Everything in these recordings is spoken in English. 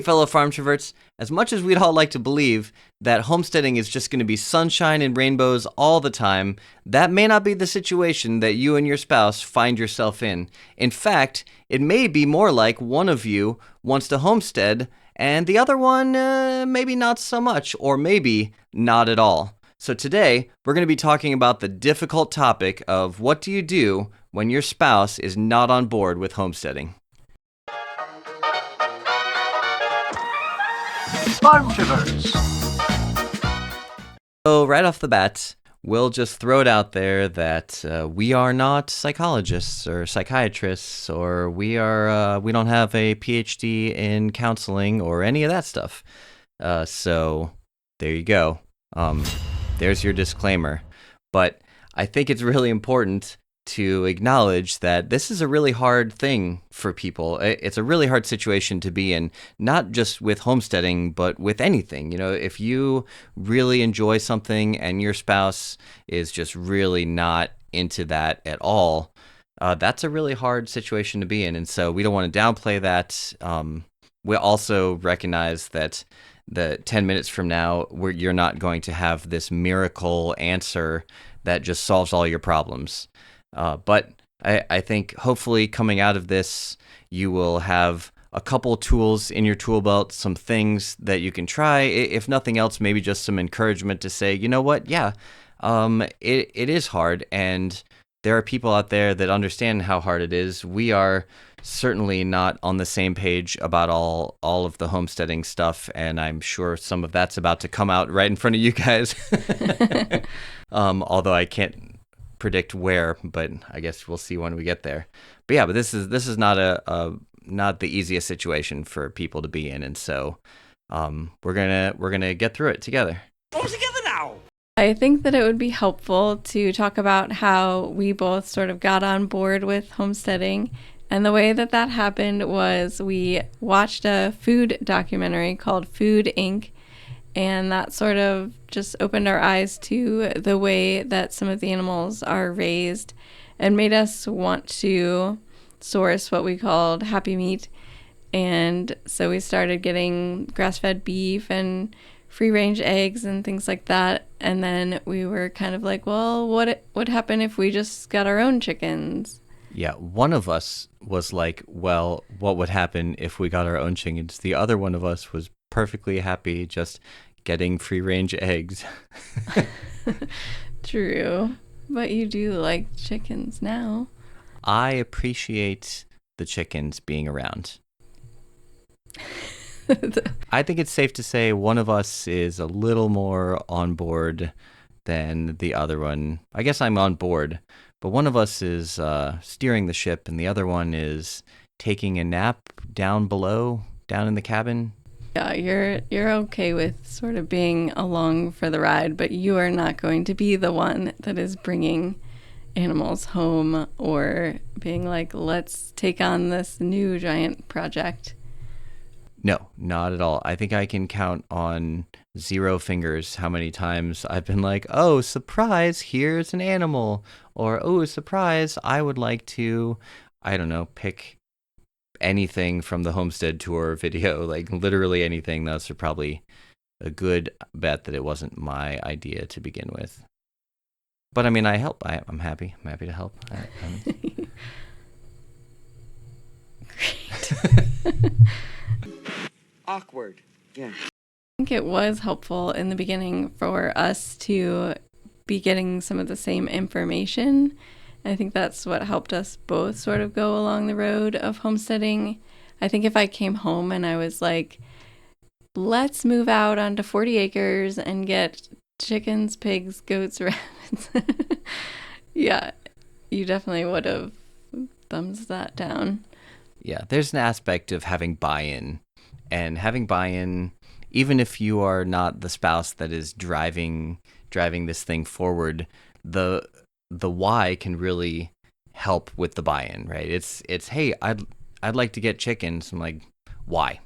Fellow farm troverts, as much as we'd all like to believe that homesteading is just going to be sunshine and rainbows all the time, that may not be the situation that you and your spouse find yourself in. In fact, it may be more like one of you wants to homestead and the other one maybe not so much, or maybe not at all. So today, we're going to be talking about the difficult topic of what do you do when your spouse is not on board with homesteading. Farm Traverse. So right off the bat, we'll just throw it out there that we are not psychologists or psychiatrists, or we don't have a PhD in counseling or any of that stuff. So there you go. There's your disclaimer. But I think it's really important to acknowledge that this is a really hard thing for people. It's a really hard situation to be in, not just with homesteading, but with anything. You know, if you really enjoy something and your spouse is just really not into that at all, that's a really hard situation to be in. And so we don't want to downplay that. We also recognize that the 10 minutes from now, you're not going to have this miracle answer that just solves all your problems. But I think hopefully coming out of this, you will have a couple tools in your tool belt, some things that you can try. If nothing else, maybe just some encouragement to say, you know what? Yeah, it is hard. And there are people out there that understand how hard it is. We are certainly not on the same page about all of the homesteading stuff. And I'm sure some of that's about to come out right in front of you guys. Although I can't predict where, but I guess we'll see when we get there. But yeah, but this is not not the easiest situation for people to be in, and so we're gonna get through it together. All together now. I think that it would be helpful to talk about how we both sort of got on board with homesteading. And the way that happened was we watched a food documentary called Food Inc., and that sort of just opened our eyes to the way that some of the animals are raised and made us want to source what we called happy meat. And so we started getting grass-fed beef and free-range eggs and things like that. And then we were kind of like, well, what would happen if we just got our own chickens? Yeah, one of us was like, well, what would happen if we got our own chickens? The other one of us was perfectly happy just getting free-range eggs. True. But you do like chickens now. I appreciate the chickens being around. I think it's safe to say one of us is a little more on board than the other one. I guess I'm on board, but one of us is steering the ship and the other one is taking a nap down below, down in the cabin. Yeah, you're okay with sort of being along for the ride, but you are not going to be the one that is bringing animals home or being like, let's take on this new giant project. No, not at all. I think I can count on 0 fingers how many times I've been like, oh, surprise, here's an animal. Or, oh, surprise, I would like to, I don't know, pick anything from the Homestead Tour video, like literally anything. Those are probably a good bet that it wasn't my idea to begin with. But I mean, I help. I'm happy. I'm happy to help. Great. Awkward. Yeah. I think it was helpful in the beginning for us to be getting some of the same information. I think that's what helped us both sort of go along the road of homesteading. I think if I came home and I was like, let's move out onto 40 acres and get chickens, pigs, goats, rabbits. Yeah, you definitely would have thumbs that down. Yeah, there's an aspect of having buy-in. And having buy-in, even if you are not the spouse that is driving this thing forward, the why can really help with the buy-in, right? It's hey, I'd like to get chickens. I'm like, why?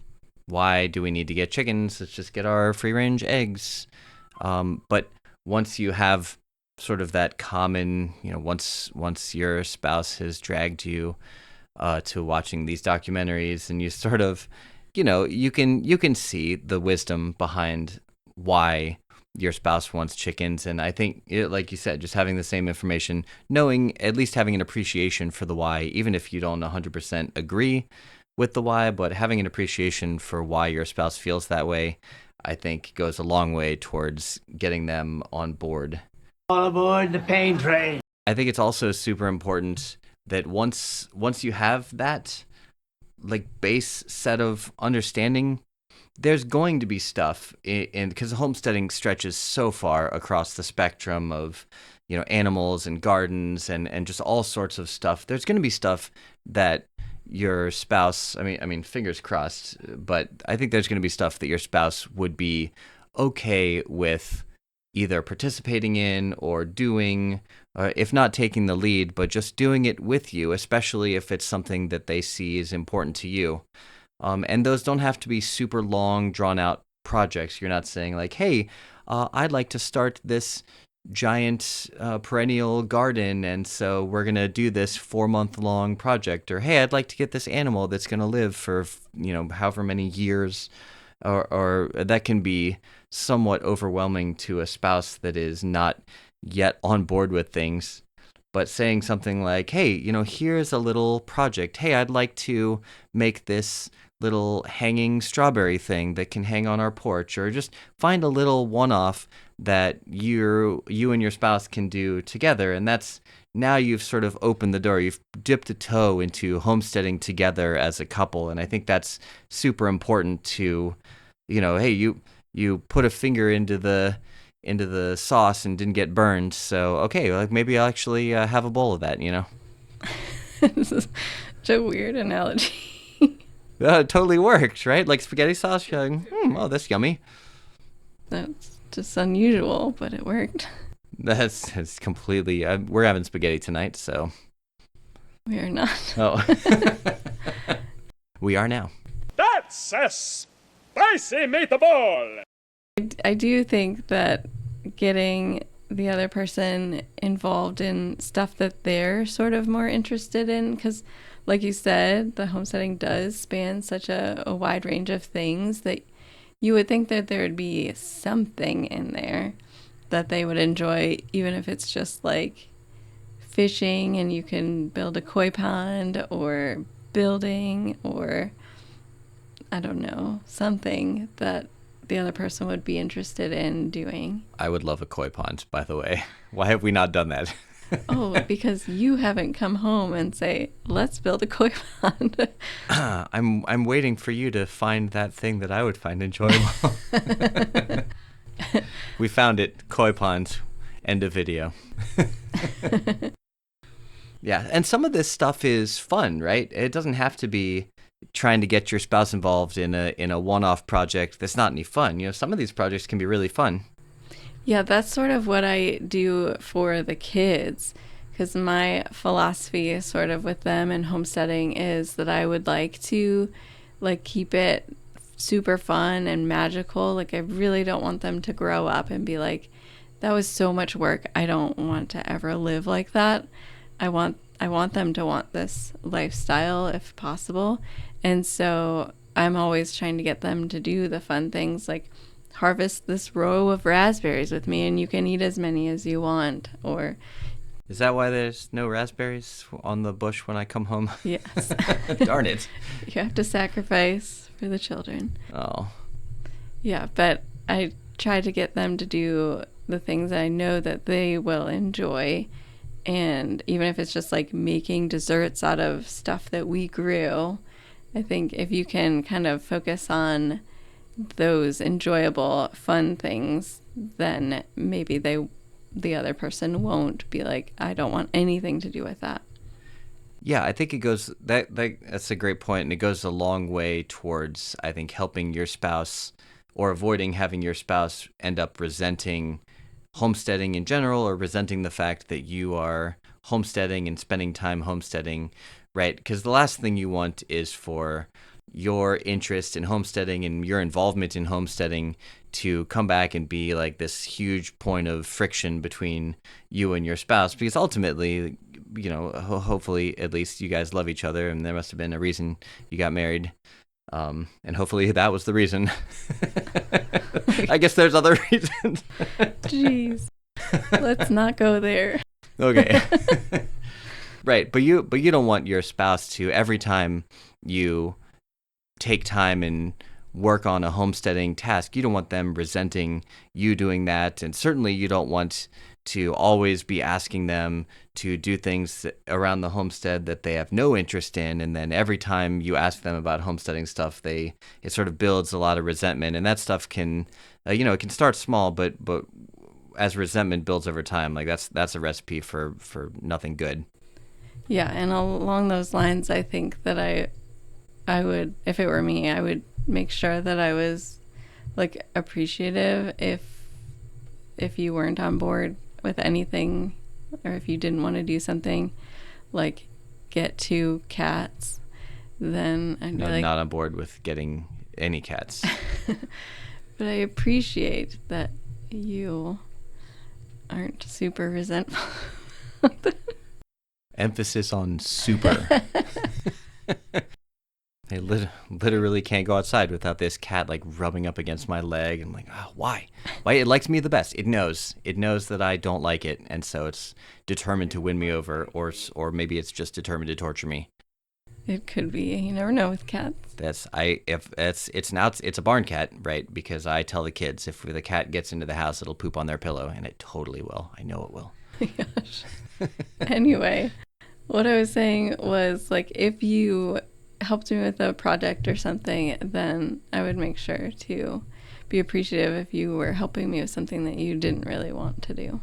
Why do we need to get chickens? Let's just get our free-range eggs. But once you have sort of that common, once your spouse has dragged you to watching these documentaries, and you sort of you can see the wisdom behind why your spouse wants chickens. And I think, like you said, just having the same information, knowing, at least having an appreciation for the why, even if you don't 100% agree with the why, but having an appreciation for why your spouse feels that way, I think goes a long way towards getting them on board. All aboard the pain train. I think it's also super important that once you have that like base set of understanding, there's going to be stuff in because homesteading stretches so far across the spectrum of animals and gardens and just all sorts of stuff. There's going to be stuff that your spouse, I mean fingers crossed, but I think there's going to be stuff that your spouse would be okay with either participating in or doing, if not taking the lead, but just doing it with you, especially if it's something that they see is important to you. And those don't have to be super long, drawn-out projects. You're not saying like, hey, I'd like to start this giant perennial garden, and so we're going to do this 4-month-long project. Or, hey, I'd like to get this animal that's going to live for, however many years. Or that can be somewhat overwhelming to a spouse that is not yet on board with things. But saying something like, hey, here's a little project. Hey, I'd like to make this little hanging strawberry thing that can hang on our porch, or just find a little one-off that you and your spouse can do together. And that's, now you've sort of opened the door. You've dipped a toe into homesteading together as a couple. And I think that's super important to, hey, you put a finger into the sauce and didn't get burned. So, okay, like maybe I'll actually have a bowl of that, This is such a weird analogy. It totally works, right? Like spaghetti sauce, you're like, oh, that's yummy. That's just unusual, but it worked. That's completely, we're having spaghetti tonight, so. We are not. Oh. We are now. That's a spicy meatball! I do think that getting the other person involved in stuff that they're sort of more interested in, because like you said, the homesteading does span such a wide range of things that you would think that there would be something in there that they would enjoy, even if it's just like fishing and you can build a koi pond, or building, or I don't know, something that the other person would be interested in doing. I would love a koi pond, by the way. Why have we not done that? Oh, because you haven't come home and say, let's build a koi pond. I'm waiting for you to find that thing that I would find enjoyable. We found it, koi pond, end of video. Yeah, and some of this stuff is fun, right? It doesn't have to be trying to get your spouse involved in a one-off project that's not any fun. Some of these projects can be really fun. Yeah, that's sort of what I do for the kids, because my philosophy sort of with them and homesteading is that I would like to keep it super fun and magical. Like, I really don't want them to grow up and be like, that was so much work. I don't want to ever live like that. I want them to want this lifestyle if possible. And so I'm always trying to get them to do the fun things, like harvest this row of raspberries with me and you can eat as many as you want. Or is that why there's no raspberries on the bush when I come home? Yes. Darn it. You have to sacrifice for the children. Oh. Yeah, but I try to get them to do the things I know that they will enjoy. And even if it's just like making desserts out of stuff that we grew, I think if you can kind of focus on those enjoyable, fun things, then maybe the other person won't be like, I don't want anything to do with that. Yeah, I think it goes that's a great point, and it goes a long way towards, I think, helping your spouse or avoiding having your spouse end up resenting homesteading in general, or resenting the fact that you are homesteading and spending time homesteading, right? Because the last thing you want is for your interest in homesteading and your involvement in homesteading to come back and be like this huge point of friction between you and your spouse, because ultimately, hopefully at least you guys love each other, and there must have been a reason you got married. And hopefully that was the reason. I guess there's other reasons. Jeez. Let's not go there. Okay. Right, but you don't want your spouse to, every time you take time and work on a homesteading task, you don't want them resenting you doing that, and certainly you don't want to always be asking them to do things around the homestead that they have no interest in, and then every time you ask them about homesteading stuff, it sort of builds a lot of resentment, and that stuff can, it can start small, but as resentment builds over time, like that's a recipe for nothing good. Yeah, and along those lines, I think that I would, if it were me, I would make sure that I was like appreciative if you weren't on board with anything, or if you didn't want to do something like get 2 cats, then I'd be like, not on board with getting any cats. but I appreciate that you aren't super resentful. Emphasis on super. I literally can't go outside without this cat like rubbing up against my leg. I'm like, oh, why? Why? It likes me the best. It knows that I don't like it, and so it's determined to win me over, or maybe it's just determined to torture me. It could be. You never know with cats. It's a barn cat, right? Because I tell the kids if the cat gets into the house, it'll poop on their pillow, and it totally will. I know it will. Gosh. Anyway, what I was saying was, like, if you helped me with a project or something, then I would make sure to be appreciative if you were helping me with something that you didn't really want to do.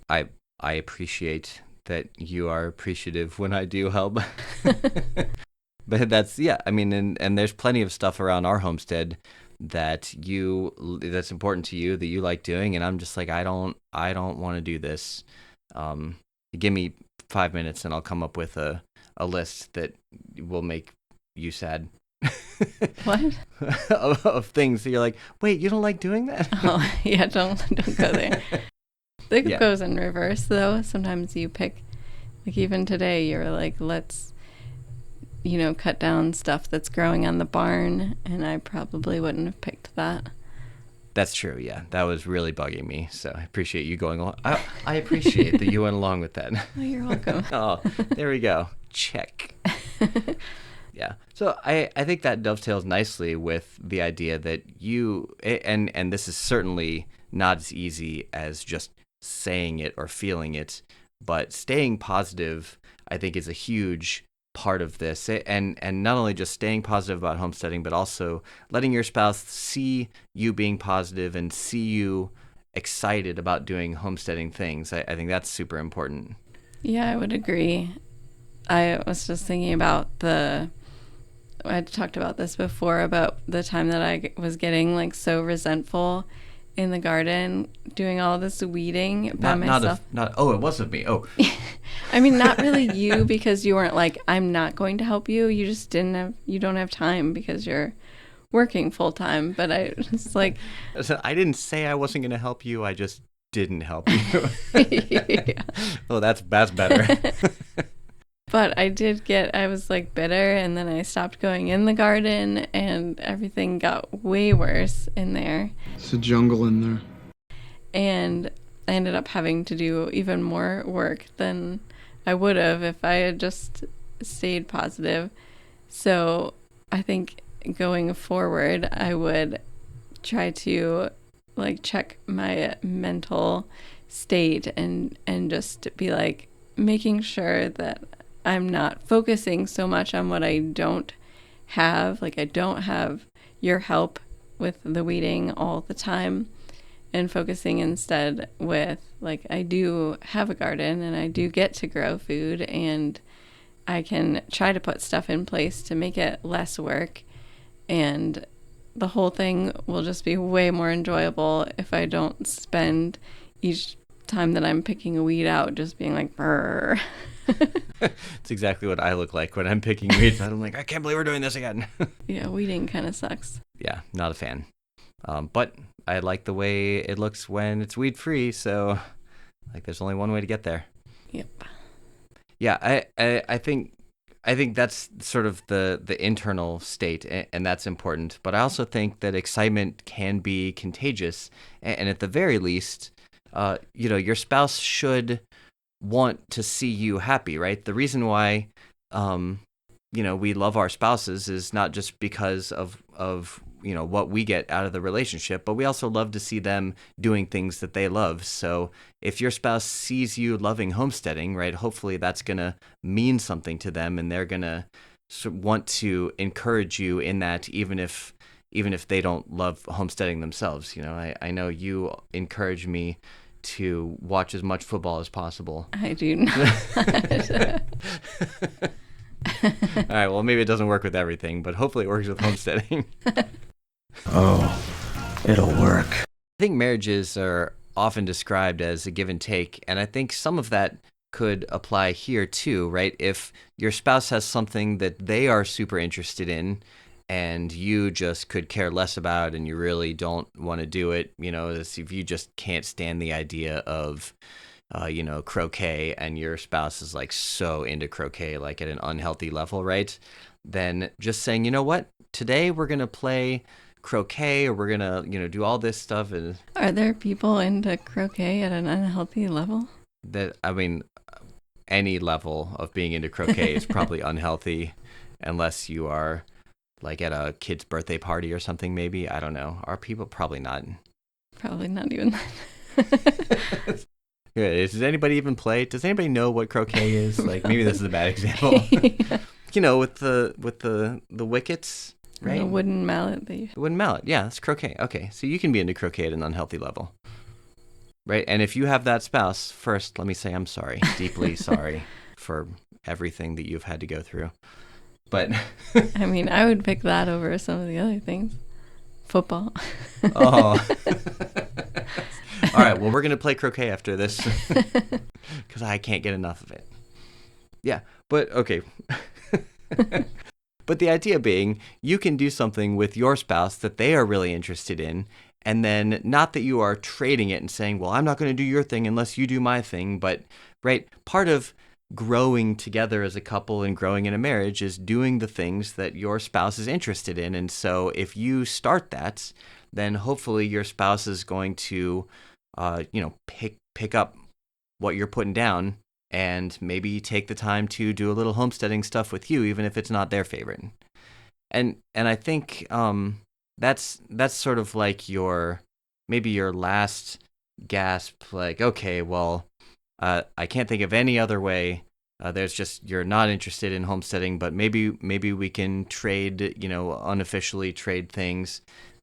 I appreciate that you are appreciative when I do help. But that's, yeah, I mean, and there's plenty of stuff around our homestead that's important to you, that you like doing, and I'm just like, I don't want to do this. Give me 5 minutes and I'll come up with a list that will make you sad. What? of things that you're like, wait, you don't like doing that? Oh, yeah, don't go there. It goes in reverse, though. Sometimes you pick, like even today, you're like, let's, cut down stuff that's growing on the barn, and I probably wouldn't have picked that. That's true, yeah. That was really bugging me, so I appreciate you going along. I appreciate that you went along with that. Oh, you're welcome. Oh, there we go. Check. Yeah. So I think that dovetails nicely with the idea that you, and this is certainly not as easy as just saying it or feeling it, but staying positive, I think, is a huge part of this, and not only just staying positive about homesteading, but also letting your spouse see you being positive and see you excited about doing homesteading things. I think that's super important. Yeah, I would agree. I was just thinking about I talked about this before, about the time that I was getting like so resentful in the garden, doing all this weeding by myself. It wasn't me. Oh. I mean, not really you, because you weren't like, I'm not going to help you. You just you don't have time because you're working full time. But I was like, I didn't say I wasn't going to help you. I just didn't help you. Yeah. Oh, that's better. But I was like bitter, and then I stopped going in the garden, and everything got way worse in there. It's a jungle in there. And I ended up having to do even more work than I would have if I had just stayed positive. So I think going forward, I would try to like check my mental state and just be like making sure that I'm not focusing so much on what I don't have. Like, I don't have your help with the weeding all the time, and focusing instead with, like, I do have a garden and I do get to grow food, and I can try to put stuff in place to make it less work, and the whole thing will just be way more enjoyable if I don't spend each time that I'm picking a weed out just being like, brr. It's exactly what I look like when I'm picking weeds. I'm like, I can't believe we're doing this again. Yeah, weeding kind of sucks. Yeah, not a fan. But I like the way it looks when it's weed free. So, like, there's only one way to get there. Yep. Yeah, I think I think that's sort of the internal state, and that's important. But I also think that excitement can be contagious, and at the very least, your spouse should want to see you happy, right? The reason why, um, we love our spouses is not just because of what we get out of the relationship, but we also love to see them doing things that they love. So if your spouse sees you loving homesteading, right, hopefully that's gonna mean something to them, and they're gonna want to encourage you in that, even if they don't love homesteading themselves. I know you encourage me to watch as much football as possible. I do not. All right, well, maybe it doesn't work with everything, but hopefully it works with homesteading. Oh, it'll work. I think marriages are often described as a give and take, and I think some of that could apply here too, right? If your spouse has something that they are super interested in and you just could care less about and you really don't want to do it, if you just can't stand the idea of croquet, and your spouse is like so into croquet, like at an unhealthy level, right? Then just saying, you know what, today we're going to play croquet, or we're going to, do all this stuff. And Are there people into croquet at an unhealthy level? Any level of being into croquet is probably unhealthy, unless you are like at a kid's birthday party or something, maybe. I don't know. Are people? Probably not. Probably not even that. Yeah, does anybody even play? Does anybody know what croquet is? Like, maybe this is a bad example. Yeah. With the wickets, right? The wooden mallet. The wooden mallet. Yeah, that's croquet. Okay, so you can be into croquet at an unhealthy level, right? And if you have that spouse, first, let me say I'm sorry, deeply sorry for everything that you've had to go through. But I would pick that over some of the other things. Football. Oh. All right, well, we're going to play croquet after this because I can't get enough of it. Yeah, but okay. But the idea being, you can do something with your spouse that they are really interested in, and then not that you are trading it and saying, well, I'm not going to do your thing unless you do my thing, but, right, part of growing together as a couple and growing in a marriage is doing the things that your spouse is interested in. And so if you start that, then hopefully your spouse is going to pick up what you're putting down, and maybe take the time to do a little homesteading stuff with you, even if it's not their favorite. And I think that's sort of like maybe your last gasp, like, okay, well, I can't think of any other way. There's just, you're not interested in homesteading, but maybe we can trade, unofficially trade things.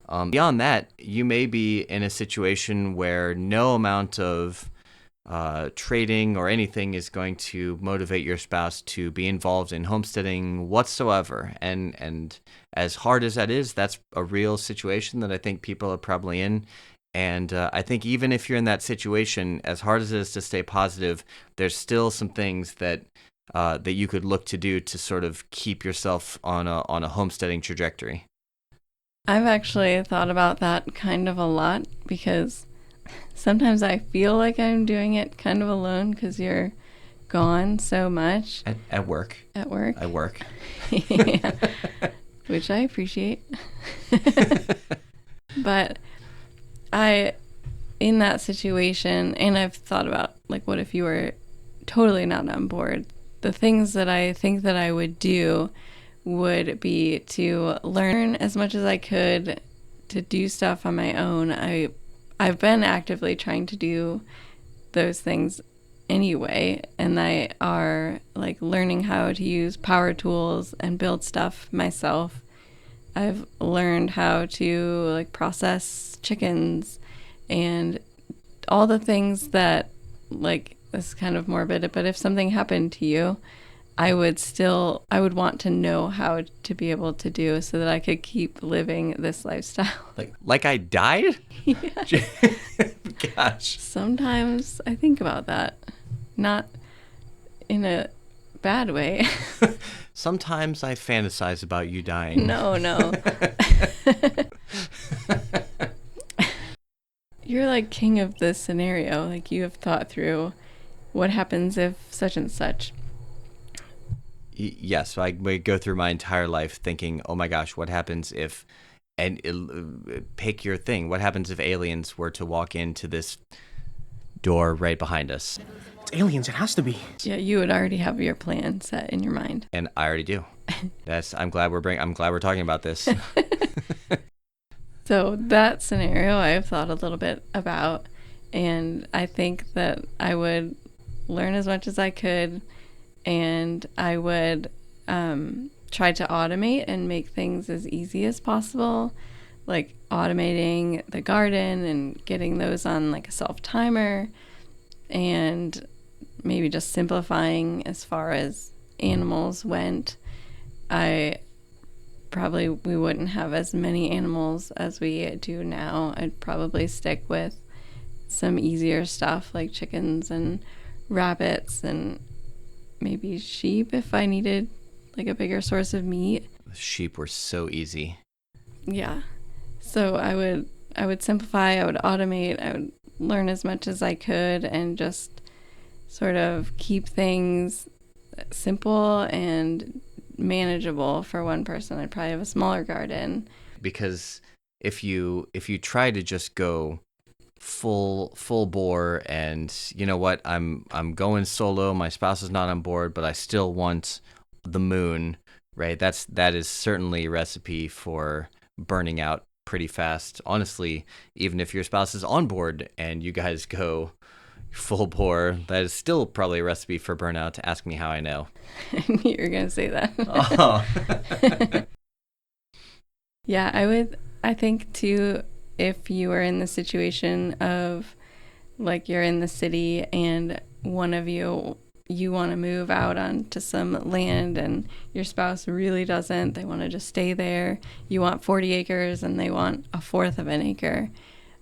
Beyond that, you may be in a situation where no amount of trading or anything is going to motivate your spouse to be involved in homesteading whatsoever. And as hard as that is, that's a real situation that I think people are probably in. And I think even if you're in that situation, as hard as it is to stay positive, there's still some things that you could look to do to sort of keep yourself on a homesteading trajectory. I've actually thought about that kind of a lot, because sometimes I feel like I'm doing it kind of alone because you're gone so much. At work. At work. I work. Yeah. Which I appreciate. But in that situation, and I've thought about, like, what if you were totally not on board? The things that I think that I would do would be to learn as much as I could to do stuff on my own. I've been actively trying to do those things anyway, and I are like learning how to use power tools and build stuff myself. I've learned how to like process chickens and all the things that, like, this is kind of morbid, but if something happened to you, I would want to know how to be able to do so that I could keep living this lifestyle. Like I died? Yeah. Gosh. Sometimes I think about that. Not in a bad way. Sometimes I fantasize about you dying. No. You're like king of this scenario. Like, you have thought through what happens if such and such. Yes, so I would go through my entire life thinking, oh my gosh, what happens if, and pick your thing. What happens if aliens were to walk into this door right behind us? It's aliens. It has to be. Yeah, you would already have your plan set in your mind. And I already do. I'm glad we're talking about this. So that scenario I've thought a little bit about, and I think that I would learn as much as I could, and I would try to automate and make things as easy as possible, like automating the garden and getting those on like a self-timer, and maybe just simplifying as far as animals went. We wouldn't have as many animals as we do now. I'd probably stick with some easier stuff like chickens and rabbits and maybe sheep if I needed like a bigger source of meat. Sheep were so easy. Yeah. So I would simplify, I would automate, I would learn as much as I could and just sort of keep things simple and manageable for one person. I'd probably have a smaller garden. Because if you try to just go full bore and you know what, I'm going solo, my spouse is not on board, but I still want the moon, right? That is certainly a recipe for burning out pretty fast. Honestly, even if your spouse is on board and you guys go full bore, that is still probably a recipe for burnout. Ask me how I know. I knew you were going to say that. Oh. Yeah, I think too, if you were in the situation of like you're in the city and one of you want to move out onto some land and your spouse really doesn't, they want to just stay there. You want 40 acres and they want a fourth of an acre.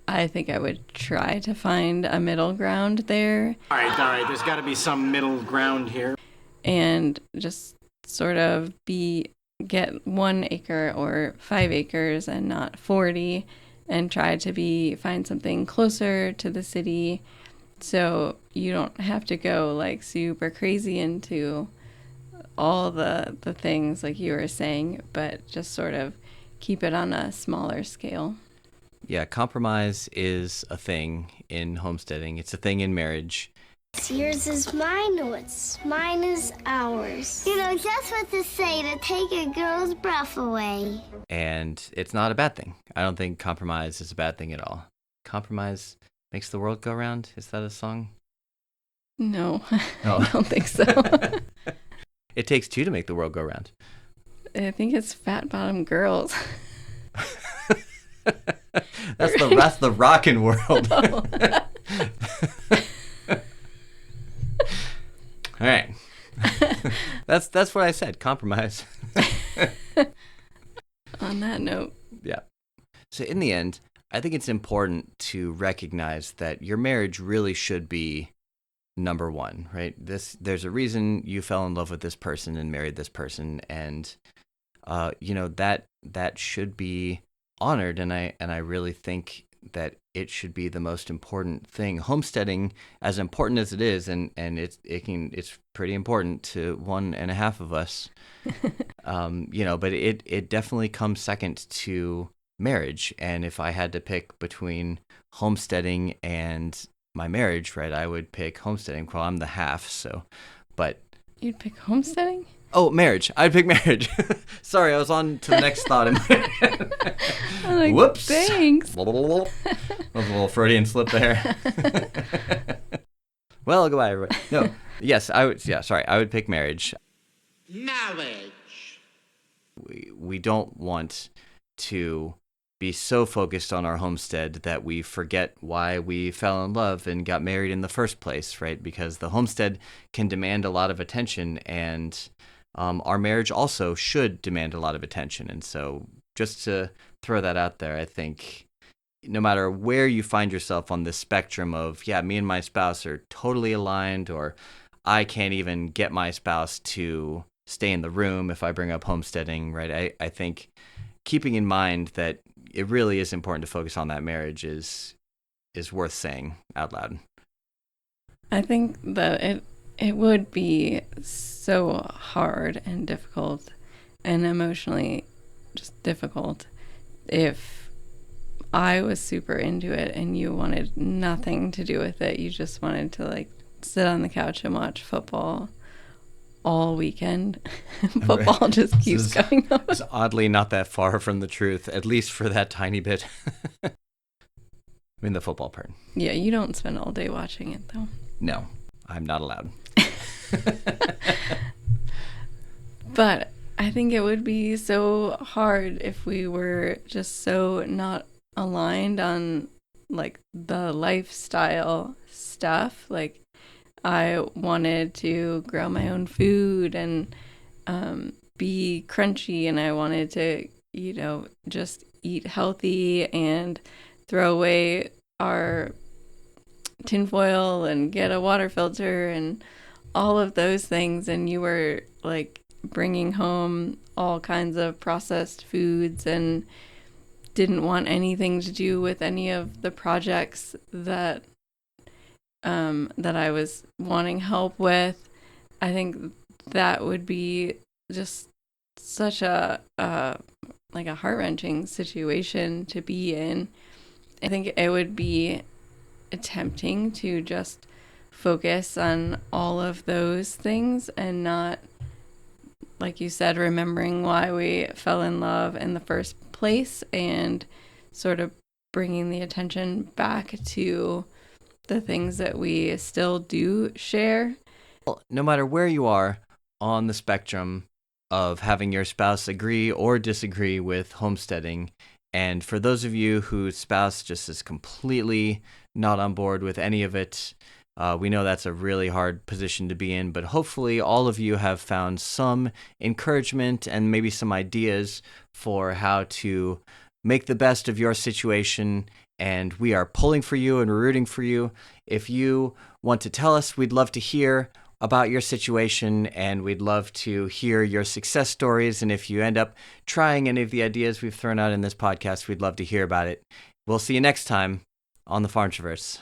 I think I would try to find a middle ground there. All right. There's got to be some middle ground here. And just sort of get 1 acre or 5 acres and not 40, and try to find something closer to the city so you don't have to go like super crazy into all the things like you were saying, but just sort of keep it on a smaller scale. Yeah, compromise is a thing in homesteading. It's a thing in marriage. Yours is mine, what's mine is ours. You know just what to say to take a girl's breath away. And it's not a bad thing. I don't think compromise is a bad thing at all. Compromise makes the world go round. Is that a song? No, Oh. I don't think so. It takes two to make the world go round. I think it's Fat Bottom Girls. That's the rockin' world. Oh. All right. That's what I said. Compromise. On that note. Yeah. So in the end, I think it's important to recognize that your marriage really should be number one, right? There's a reason you fell in love with this person and married this person, and that should be honored, and I really think that it should be the most important thing. Homesteading, as important as it is, and it's pretty important to 1.5 of us, but it definitely comes second to marriage. And if I had to pick between homesteading and my marriage, right, I would pick homesteading. Well, I'm the half, so, but You'd pick homesteading? oh, marriage. I'd pick marriage. Sorry, I was on to the next thought in my head. I'm like, Whoops. Thanks. That was a little Freudian slip there. Well, goodbye, everybody. No, yes, I would. Yeah, sorry, I would pick marriage. Marriage. We don't want to be so focused on our homestead that we forget why we fell in love and got married in the first place, right? Because the homestead can demand a lot of attention, and our marriage also should demand a lot of attention. And so just to throw that out there, I think no matter where you find yourself on this spectrum of, yeah, me and my spouse are totally aligned, or I can't even get my spouse to stay in the room if I bring up homesteading, right? I think keeping in mind that it really is important to focus on that marriage is worth saying out loud. I think that It would be so hard and difficult and emotionally just difficult if I was super into it and you wanted nothing to do with it. You just wanted to like sit on the couch and watch football all weekend. Football just keeps going on. It's oddly not that far from the truth, at least for that tiny bit. I mean, the football part. Yeah, you don't spend all day watching it though. No, I'm not allowed. But I think it would be so hard if we were just so not aligned on like the lifestyle stuff. Like I wanted to grow my own food and be crunchy, and I wanted to, just eat healthy and throw away our tinfoil and get a water filter and all of those things. And you were like bringing home all kinds of processed foods and didn't want anything to do with any of the projects that I was wanting help with. I think that would be just such a heart-wrenching situation to be in. I think it would be tempting to just focus on all of those things and not, like you said, remembering why we fell in love in the first place and sort of bringing the attention back to the things that we still do share. No matter where you are on the spectrum of having your spouse agree or disagree with homesteading, and for those of you whose spouse just is completely not on board with any of it, we know that's a really hard position to be in, but hopefully all of you have found some encouragement and maybe some ideas for how to make the best of your situation, and we are pulling for you and rooting for you. If you want to tell us, we'd love to hear about your situation, and we'd love to hear your success stories. And if you end up trying any of the ideas we've thrown out in this podcast, we'd love to hear about it. We'll see you next time on the Farm Traverse.